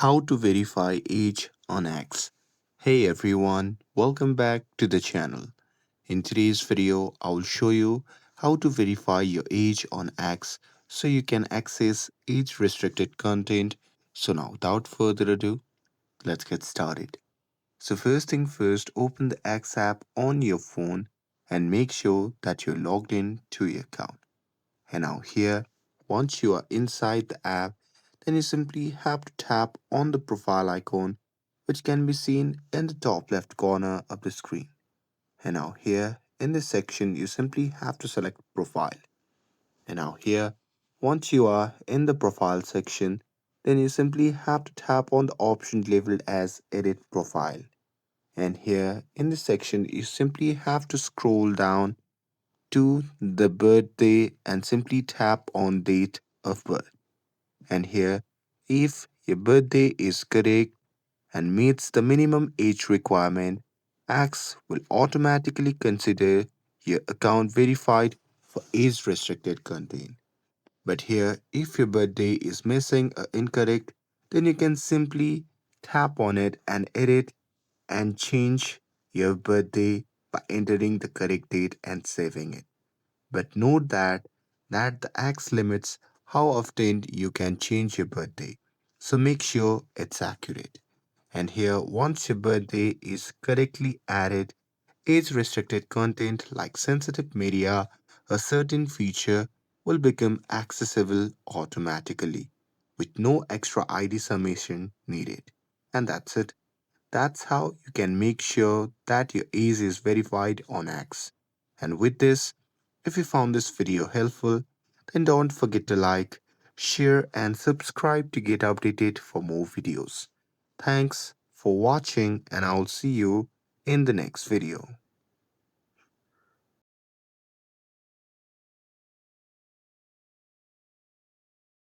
How to verify age on X. Hey everyone, welcome back to the channel. In today's video, I will show you how to verify your age on X so you can access age restricted content. So now without further ado, let's get started. So first thing first, open the X app on your phone and make sure that you're logged in to your account. And now here, once you are inside the app, then you simply have to tap on the profile icon, which can be seen in the top left corner of the screen. And now here, in this section, you simply have to select profile. And now here, once you are in the profile section, then you simply have to tap on the option labeled as edit profile. And here in this section, you simply have to scroll down to the birthday and simply tap on date of birth. And here, if your birthday is correct and meets the minimum age requirement, Axe will automatically consider your account verified for age restricted content. But here, if your birthday is missing or incorrect, then you can simply tap on it and edit and change your birthday by entering the correct date and saving it. But note that the X limits how often you can change your birthday. So make sure it's accurate. And here, once your birthday is correctly added, age restricted content like sensitive media, a certain feature will become accessible automatically with no extra ID submission needed. And that's it. That's how you can make sure that your age is verified on X. And with this, if you found this video helpful, then don't forget to like, share, and subscribe to get updated for more videos. Thanks for watching, and I'll see you in the next video.